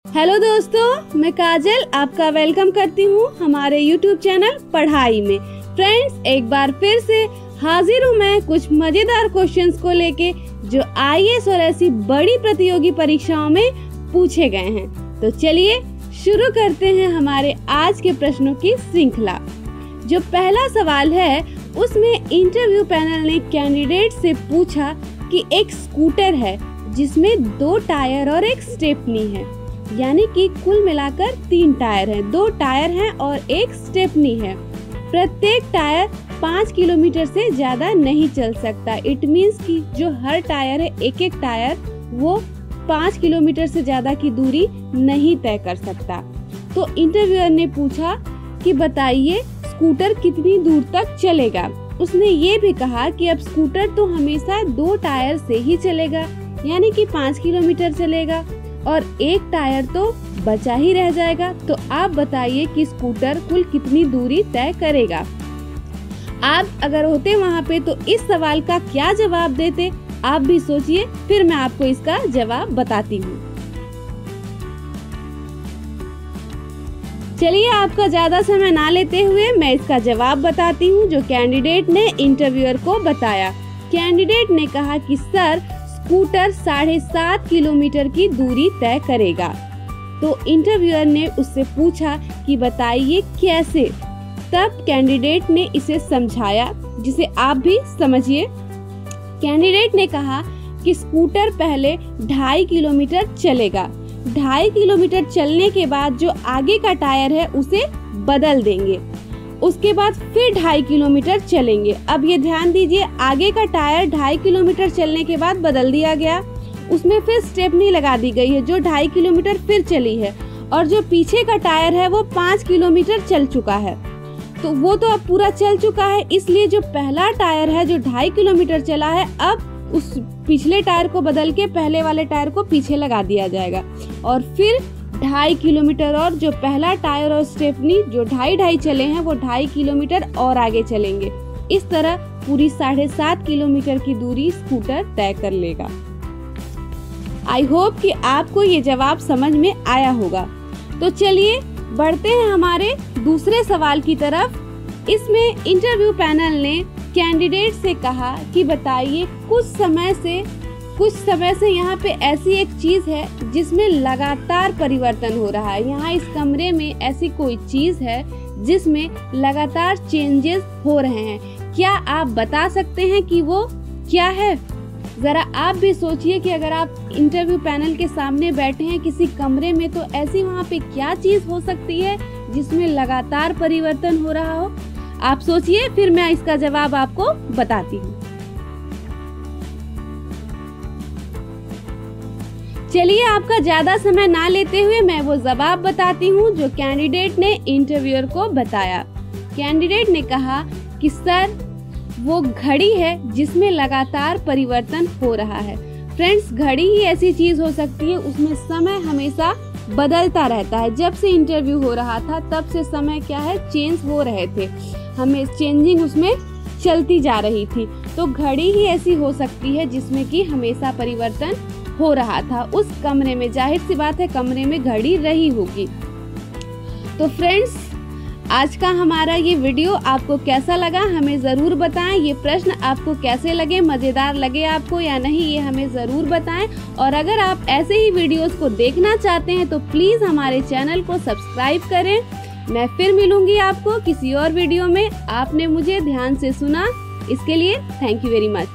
Hello दोस्तों, मैं काजल आपका वेलकम करती हूँ हमारे यूट्यूब चैनल पढ़ाई में। फ्रेंड्स, एक बार फिर से हाजिर हूँ मैं कुछ मजेदार क्वेश्चंस को लेके जो आईएएस और ऐसी बड़ी प्रतियोगी परीक्षाओं में पूछे गए हैं। तो चलिए शुरू करते हैं हमारे आज के प्रश्नों की श्रृंखला। जो पहला सवाल है उसमें इंटरव्यू पैनल ने कैंडिडेट से पूछा कि एक स्कूटर है जिसमें 2 टायर और एक स्टेपनी है, यानी कि कुल मिलाकर 3 टायर हैं, 2 टायर हैं और एक स्टेपनी है। प्रत्येक टायर 5 किलोमीटर से ज्यादा नहीं चल सकता। इट मीन्स कि जो हर टायर है, एक एक टायर वो 5 किलोमीटर से ज्यादा की दूरी नहीं तय कर सकता। तो इंटरव्यूअर ने पूछा कि बताइए स्कूटर कितनी दूर तक चलेगा। उसने ये भी कहा कि अब स्कूटर तो हमेशा 2 टायर से ही चलेगा, यानी कि 5 किलोमीटर चलेगा और एक टायर तो बचा ही रह जाएगा। तो आप बताइए कि स्कूटर कुल कितनी दूरी तय करेगा। आप अगर होते वहाँ पे तो इस सवाल का क्या जवाब देते, आप भी सोचिए, फिर मैं आपको इसका जवाब बताती हूँ। चलिए आपका ज्यादा समय ना लेते हुए मैं इसका जवाब बताती हूँ जो कैंडिडेट ने इंटरव्यूअर को बताया। कैंडिडेट ने कहा कि सर स्कूटर 7.5 किलोमीटर की दूरी तय करेगा। तो इंटरव्यूअर ने उससे पूछा कि बताइए कैसे। तब कैंडिडेट ने इसे समझाया जिसे आप भी समझिए। कैंडिडेट ने कहा कि स्कूटर पहले 2.5 किलोमीटर चलेगा। 2.5 किलोमीटर चलने के बाद जो आगे का टायर है उसे बदल देंगे, उसके बाद फिर 2.5 किलोमीटर चलेंगे। अब ये ध्यान दीजिए, आगे का टायर 2.5 किलोमीटर चलने के बाद बदल दिया गया, उसमें फिर स्टेपनी लगा दी गई है जो 2.5 किलोमीटर फिर चली है, और जो पीछे का टायर है वो 5 किलोमीटर चल चुका है। तो वो तो अब पूरा चल चुका है, इसलिए जो पहला टायर है जो 2.5 किलोमीटर चला है, अब उस पिछले टायर को बदल के पहले वाले टायर को पीछे लगा दिया जाएगा और फिर 2.5 किलोमीटर और जो पहला टायर और स्टेपनी जो 2.5 चले हैं वो 2.5 किलोमीटर और आगे चलेंगे। इस तरह पूरी 7.5 किलोमीटर की दूरी स्कूटर तय कर लेगा। आई होप कि आपको ये जवाब समझ में आया होगा। तो चलिए बढ़ते हैं हमारे दूसरे सवाल की तरफ। इसमें इंटरव्यू पैनल ने कैंडिडेट से कहा कि बताइए कुछ समय से यहाँ पे ऐसी एक चीज है जिसमें लगातार परिवर्तन हो रहा है। यहाँ इस कमरे में ऐसी कोई चीज है जिसमें लगातार चेंजेस हो रहे हैं। क्या आप बता सकते हैं कि वो क्या है? जरा आप भी सोचिए कि अगर आप इंटरव्यू पैनल के सामने बैठे हैं किसी कमरे में, तो ऐसी वहाँ पे क्या चीज हो सकती है जिसमें लगातार परिवर्तन हो रहा हो। आप सोचिए, फिर मैं इसका जवाब आपको बताती हूँ। चलिए आपका ज्यादा समय ना लेते हुए मैं वो जवाब बताती हूँ जो कैंडिडेट ने इंटरव्यूअर को बताया। कैंडिडेट ने कहा कि सर वो घड़ी है जिसमें लगातार परिवर्तन हो रहा है। फ्रेंड्स, घड़ी ही ऐसी चीज हो सकती है, उसमें समय हमेशा बदलता रहता है। जब से इंटरव्यू हो रहा था तब से समय क्या है, चेंज हो रहे थे, हमें चेंजिंग उसमें चलती जा रही थी। तो घड़ी ही ऐसी हो सकती है जिसमें कि हमेशा परिवर्तन हो रहा था। उस कमरे में जाहिर सी बात है कमरे में घड़ी रही होगी। तो फ्रेंड्स, आज का हमारा ये वीडियो आपको कैसा लगा हमें ज़रूर बताएं। ये प्रश्न आपको कैसे लगे, मज़ेदार लगे आपको या नहीं, ये हमें ज़रूर बताएं। और अगर आप ऐसे ही वीडियोस को देखना चाहते हैं तो प्लीज़ हमारे चैनल को सब्सक्राइब करें। मैं फिर मिलूंगी आपको किसी और वीडियो में। आपने मुझे ध्यान से सुना, इसके लिए थैंक यू वेरी मच।